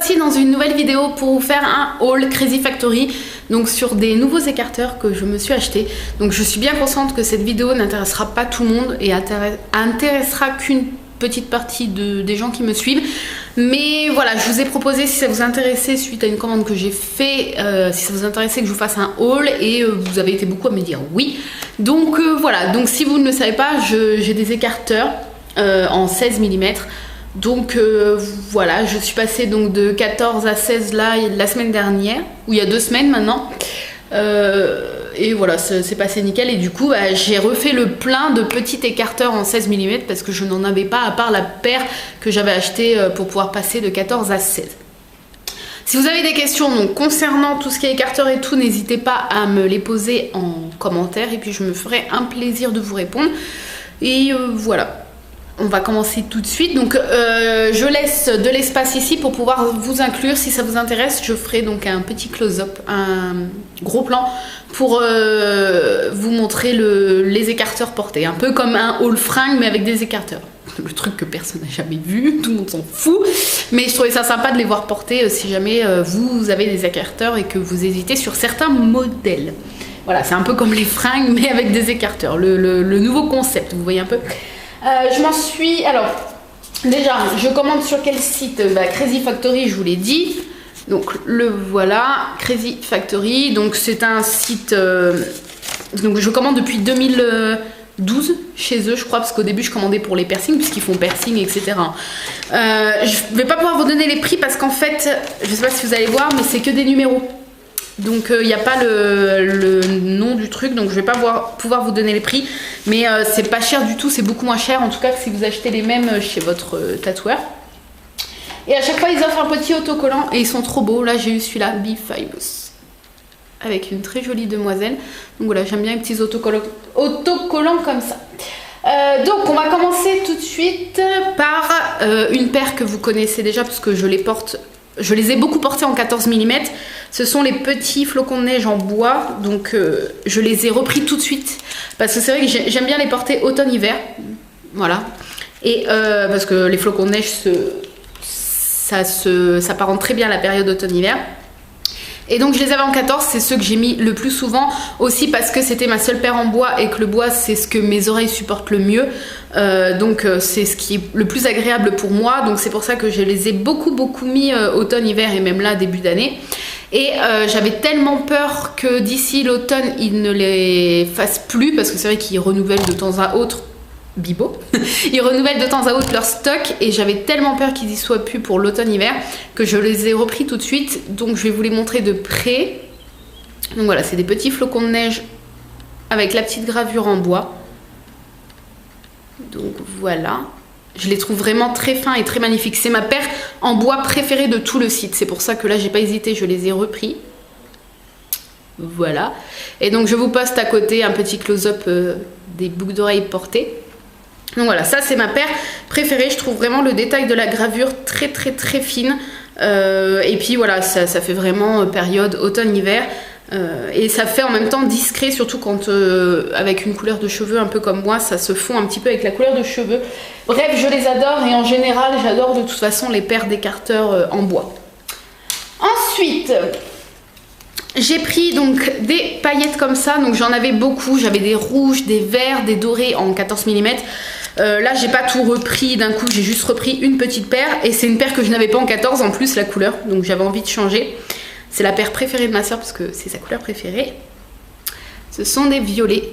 revoici dans une nouvelle vidéo pour vous faire un haul Crazy Factory, donc sur des nouveaux écarteurs que je me suis acheté. Donc je suis bien consciente que cette vidéo n'intéressera pas tout le monde et intéressera qu'une petite partie des gens qui me suivent. Mais voilà, je vous ai proposé, si ça vous intéressait, suite à une commande que j'ai fait, si ça vous intéressait que je vous fasse un haul, et vous avez été beaucoup à me dire oui. Donc voilà, donc si vous ne le savez pas, j'ai des écarteurs en 16 mm. Donc voilà, je suis passée donc de 14 à 16 là la semaine dernière, ou il y a 2 semaines maintenant. Et voilà, c'est passé nickel. Et du coup, bah, j'ai refait le plein de petits écarteurs en 16 mm parce que je n'en avais pas à part la paire que j'avais achetée pour pouvoir passer de 14 à 16. Si vous avez des questions donc, concernant tout ce qui est écarteur et tout, n'hésitez pas à me les poser en commentaire et puis je me ferai un plaisir de vous répondre. Et voilà. On va commencer tout de suite, donc je laisse de l'espace ici pour pouvoir vous inclure. Si ça vous intéresse, je ferai donc un petit close-up, un gros plan pour vous montrer les écarteurs portés, un peu comme un haul fringue mais avec des écarteurs. Le truc que personne n'a jamais vu, tout le monde s'en fout, mais je trouvais ça sympa de les voir porter si jamais vous avez des écarteurs et que vous hésitez sur certains modèles. Voilà, c'est un peu comme les fringues mais avec des écarteurs, le nouveau concept, vous voyez un peu. Je m'en suis... Alors, déjà, je commande sur quel site? Crazy Factory, je vous l'ai dit. Donc, le voilà, Crazy Factory. Donc, c'est un site... donc, je commande depuis 2012 chez eux, je crois, parce qu'au début, je commandais pour les piercings, puisqu'ils font piercing, etc. Je vais pas pouvoir vous donner les prix, parce qu'en fait, je sais pas si vous allez voir, mais c'est que des numéros. Donc il n'y a pas le nom du truc, donc je vais pas pouvoir vous donner les prix, mais c'est pas cher du tout, c'est beaucoup moins cher en tout cas que si vous achetez les mêmes chez votre tatoueur. Et à chaque fois ils offrent un petit autocollant et ils sont trop beaux. Là j'ai eu celui-là, Be Famous, avec une très jolie demoiselle. Donc voilà, j'aime bien les petits autocollants comme ça. Donc on va commencer tout de suite par une paire que vous connaissez déjà parce que je les ai beaucoup portés en 14 mm. Ce sont les petits flocons de neige en bois. Donc je les ai repris tout de suite. Parce que c'est vrai que j'aime bien les porter automne-hiver. Voilà. Et parce que les flocons de neige, ça s'apparente très bien à la période automne-hiver. Et donc je les avais en 14, c'est ceux que j'ai mis le plus souvent. Aussi parce que c'était ma seule paire en bois et que le bois c'est ce que mes oreilles supportent le mieux. Donc c'est ce qui est le plus agréable pour moi. Donc c'est pour ça que je les ai beaucoup mis automne-hiver et même là début d'année. Et j'avais tellement peur que d'ici l'automne ils ne les fassent plus. Parce que c'est vrai qu'ils renouvellent de temps à autre. Bibo, ils renouvellent de temps à autre leur stock et j'avais tellement peur qu'ils y soient plus pour l'automne-hiver que je les ai repris tout de suite. Donc je vais vous les montrer de près. Donc voilà, c'est des petits flocons de neige avec la petite gravure en bois. Donc voilà, je les trouve vraiment très fins et très magnifiques. C'est ma paire en bois préférée de tout le site, c'est pour ça que là j'ai pas hésité, je les ai repris. Voilà, et donc je vous poste à côté un petit close-up des boucles d'oreilles portées. Donc voilà, ça c'est ma paire préférée, je trouve vraiment le détail de la gravure très fine. Et puis voilà, ça fait vraiment période automne-hiver. Et ça fait en même temps discret, surtout quand avec une couleur de cheveux un peu comme moi, ça se fond un petit peu avec la couleur de cheveux. Bref, je les adore et en général, j'adore de toute façon les paires d'écarteurs en bois. Ensuite... j'ai pris donc des paillettes comme ça, donc j'en avais beaucoup, j'avais des rouges, des verts, des dorés en 14 mm. Là j'ai pas tout repris d'un coup, j'ai juste repris une petite paire et c'est une paire que je n'avais pas en 14 en plus la couleur, donc j'avais envie de changer. C'est la paire préférée de ma soeur parce que c'est sa couleur préférée. Ce sont des violets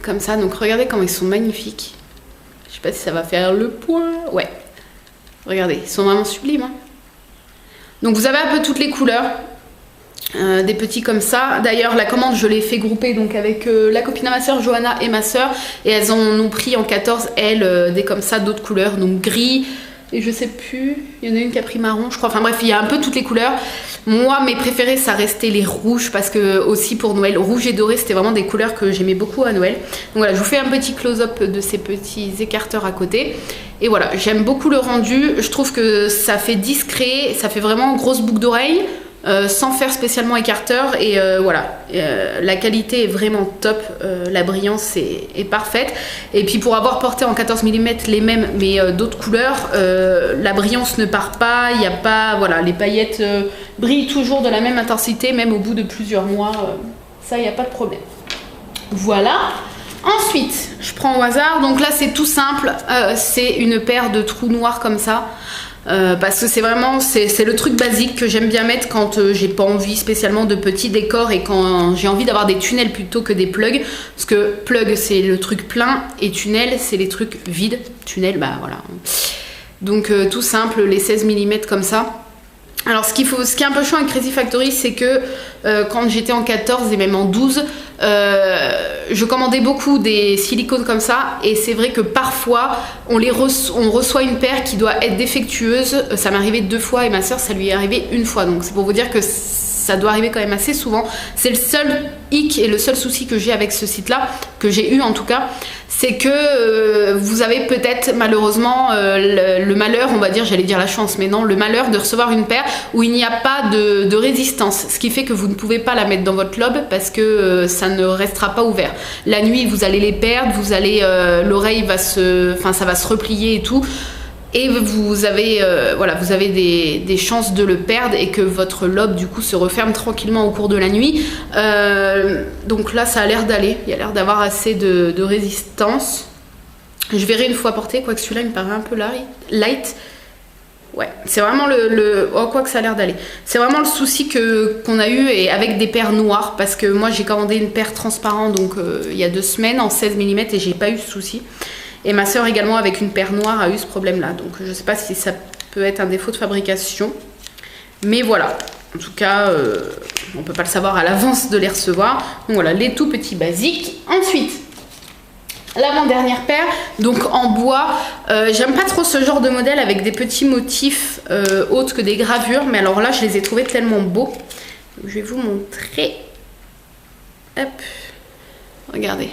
comme ça, donc regardez comment ils sont magnifiques. Je sais pas si ça va faire le point, ouais. Regardez, ils sont vraiment sublimes. Hein. Donc vous avez un peu toutes les couleurs. Des petits comme ça. D'ailleurs la commande je l'ai fait grouper donc avec la copine à ma soeur Johanna et ma soeur, et elles en ont pris en 14 elles des comme ça d'autres couleurs, donc gris et je sais plus, il y en a une qui a pris marron je crois, enfin bref il y a un peu toutes les couleurs. Moi mes préférés ça restait les rouges parce que aussi pour Noël, rouge et doré c'était vraiment des couleurs que j'aimais beaucoup à Noël. Donc voilà, je vous fais un petit close-up de ces petits écarteurs à côté. Et voilà, j'aime beaucoup le rendu, je trouve que ça fait discret, ça fait vraiment grosse boucle d'oreille. sans faire spécialement écarteur. Et voilà, la qualité est vraiment top, la brillance est parfaite. Et puis pour avoir porté en 14 mm les mêmes mais d'autres couleurs, la brillance ne part pas, il n'y a pas, voilà, les paillettes brillent toujours de la même intensité, même au bout de plusieurs mois, ça il n'y a pas de problème. Voilà. Ensuite, je prends au hasard, donc là c'est tout simple, c'est une paire de trous noirs comme ça. Parce que c'est vraiment c'est le truc basique que j'aime bien mettre quand j'ai pas envie spécialement de petits décors et quand j'ai envie d'avoir des tunnels plutôt que des plugs, parce que plug c'est le truc plein et tunnel c'est les trucs vides. Tunnel, bah voilà, donc tout simple, les 16 mm comme ça. Alors ce qui est un peu chiant avec Crazy Factory, c'est que quand j'étais en 14 et même en 12, je commandais beaucoup des silicones comme ça, et c'est vrai que parfois on reçoit une paire qui doit être défectueuse. Ça m'est arrivé 2 fois et ma soeur ça lui est arrivé 1 fois, donc c'est pour vous dire que ça doit arriver quand même assez souvent. C'est le seul hic et le seul souci que j'ai avec ce site là, que j'ai eu en tout cas, c'est que vous avez peut-être malheureusement le malheur, on va dire, j'allais dire la chance, mais non, le malheur de recevoir une paire où il n'y a pas de résistance, ce qui fait que vous ne pouvez pas la mettre dans votre lobe parce que ça ne restera pas ouvert. La nuit vous allez les perdre, vous allez l'oreille va ça va se replier et tout. Et vous avez, voilà, vous avez des chances de le perdre et que votre lobe du coup se referme tranquillement au cours de la nuit. Donc là ça a l'air d'aller, il y a l'air d'avoir assez de résistance. Je verrai une fois porté, quoique celui-là il me paraît un peu light. Ouais, c'est vraiment oh, quoi que ça a l'air d'aller. C'est vraiment le souci qu'on a eu et avec des paires noires, parce que moi j'ai commandé une paire transparente donc il y a 2 semaines en 16 mm et j'ai pas eu ce souci. Et ma soeur également avec une paire noire a eu ce problème là, donc je sais pas si ça peut être un défaut de fabrication, mais voilà, en tout cas on peut pas le savoir à l'avance de les recevoir. Donc voilà, les tout petits basiques. Ensuite l'avant-dernière paire, donc en bois. J'aime pas trop ce genre de modèle avec des petits motifs autres que des gravures, mais alors là je les ai trouvés tellement beaux. Donc, je vais vous montrer. Hop, regardez,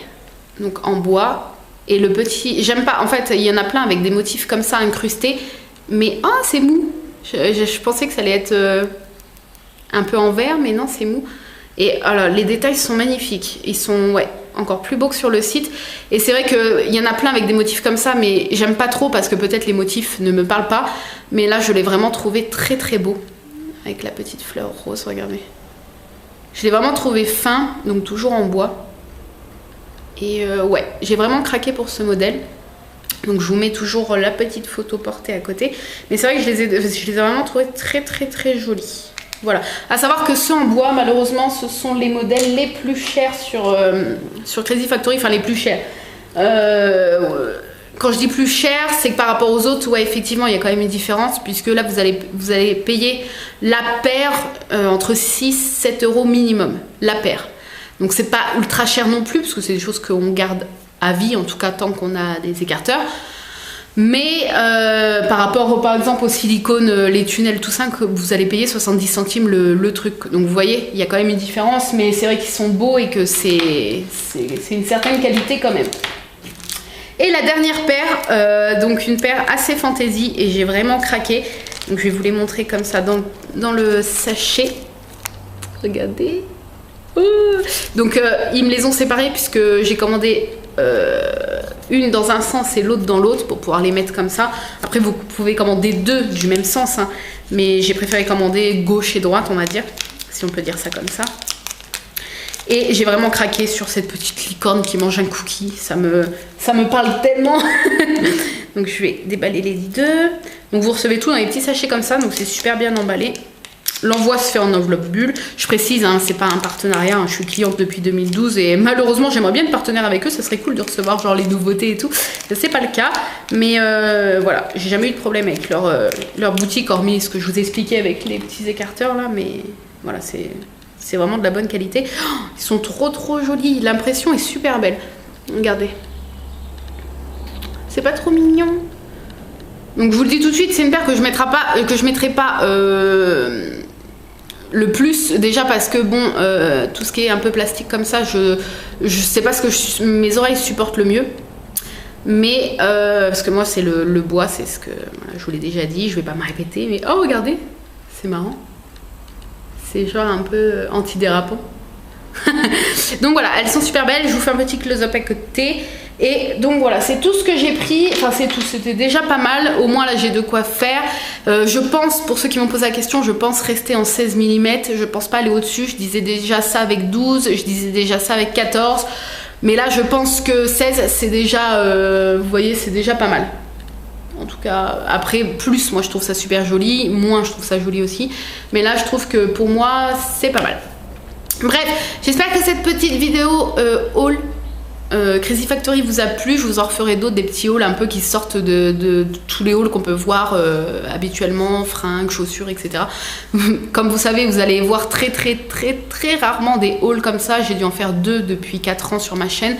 donc en bois. Et le petit, j'aime pas, en fait il y en a plein avec des motifs comme ça incrustés, mais oh c'est mou. Je pensais que ça allait être un peu en vert, mais non c'est mou. Et alors les détails sont magnifiques, ils sont ouais, encore plus beaux que sur le site. Et c'est vrai qu'il y en a plein avec des motifs comme ça, mais j'aime pas trop parce que peut-être les motifs ne me parlent pas. Mais là je l'ai vraiment trouvé très très beau, avec la petite fleur rose, regardez. Je l'ai vraiment trouvé fin, donc toujours en bois. Et ouais, j'ai vraiment craqué pour ce modèle. Donc je vous mets toujours la petite photo portée à côté. Mais c'est vrai que je les ai vraiment trouvés très très très jolis. Voilà. À savoir que ceux en bois, malheureusement, ce sont les modèles les plus chers sur Crazy Factory. Enfin les plus chers. Quand je dis plus cher, c'est que par rapport aux autres, ouais, effectivement, il y a quand même une différence. Puisque là, vous allez payer la paire entre 6-7 € minimum. La paire. Donc c'est pas ultra cher non plus, parce que c'est des choses qu'on garde à vie, en tout cas tant qu'on a des écarteurs. Mais par rapport par exemple au silicone, les tunnels, tout ça, que vous allez payer 70 centimes le truc. Donc vous voyez, il y a quand même une différence, mais c'est vrai qu'ils sont beaux et que c'est une certaine qualité quand même. Et la dernière paire, donc une paire assez fantaisie, et j'ai vraiment craqué. Donc je vais vous les montrer comme ça dans le sachet. Regardez. Donc ils me les ont séparés puisque j'ai commandé une dans un sens et l'autre dans l'autre pour pouvoir les mettre comme ça. Après vous pouvez commander 2 du même sens, hein, mais j'ai préféré commander gauche et droite, on va dire, si on peut dire ça comme ça. Et j'ai vraiment craqué sur cette petite licorne qui mange un cookie, ça me parle tellement. Donc je vais déballer les 2. Donc vous recevez tout dans les petits sachets comme ça, donc c'est super bien emballé. L'envoi se fait en enveloppe bulle. Je précise, hein, c'est pas un partenariat, hein, je suis cliente depuis 2012 et malheureusement j'aimerais bien être partenaire avec eux, ça serait cool de recevoir genre les nouveautés et tout. C'est pas le cas, mais voilà, j'ai jamais eu de problème avec leur boutique, hormis ce que je vous expliquais avec les petits écarteurs là, mais voilà, c'est vraiment de la bonne qualité. Oh, ils sont trop trop jolis, l'impression est super belle. Regardez. C'est pas trop mignon? Donc je vous le dis tout de suite, c'est une paire que je mettrai pas le plus, déjà parce que bon, tout ce qui est un peu plastique comme ça, je sais pas ce que mes oreilles supportent le mieux. Mais parce que moi c'est le bois, c'est ce que voilà, je vous l'ai déjà dit, je vais pas me répéter, mais oh regardez, c'est marrant. C'est genre un peu antidérapant. Donc voilà, elles sont super belles. Je vous fais un petit close-up à côté. Et donc voilà, c'est tout ce que j'ai pris. Enfin, c'est tout, c'était déjà pas mal. Au moins là, j'ai de quoi faire. Je pense, pour ceux qui m'ont posé la question, je pense rester en 16 mm. Je pense pas aller au-dessus. Je disais déjà ça avec 12. Je disais déjà ça avec 14. Mais là, je pense que 16, c'est déjà, vous voyez, c'est déjà pas mal. En tout cas, après, plus, moi, je trouve ça super joli. Moins, je trouve ça joli aussi. Mais là, je trouve que pour moi, c'est pas mal. Bref, j'espère que cette petite vidéo haul Crazy Factory vous a plu. Je vous en referai d'autres, des petits hauls un peu qui sortent de tous les hauls qu'on peut voir habituellement, fringues, chaussures, etc. Comme vous savez, vous allez voir très rarement des hauls comme ça. J'ai dû en faire 2 depuis 4 ans sur ma chaîne.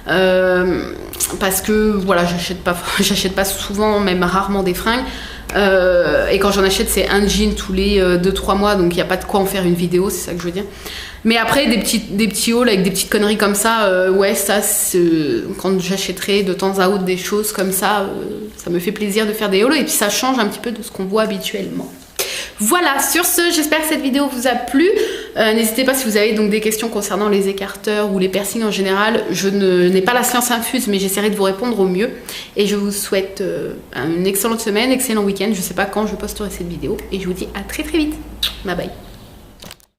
Parce que voilà, j'achète pas souvent, même rarement des fringues. Et quand j'en achète, c'est un jean tous les 2-3 mois, donc il n'y a pas de quoi en faire une vidéo, c'est ça que je veux dire. Mais après, des petits hauls avec des petites conneries comme ça, ouais, ça, quand j'achèterai de temps à autre des choses comme ça, ça me fait plaisir de faire des hauls et puis ça change un petit peu de ce qu'on voit habituellement. Voilà, sur ce, j'espère que cette vidéo vous a plu. N'hésitez pas si vous avez donc des questions concernant les écarteurs ou les piercings en général. Je n'ai pas la science infuse, mais j'essaierai de vous répondre au mieux. Et je vous souhaite une excellente semaine, excellent week-end. Je ne sais pas quand je posterai cette vidéo. Et je vous dis à très vite. Bye bye.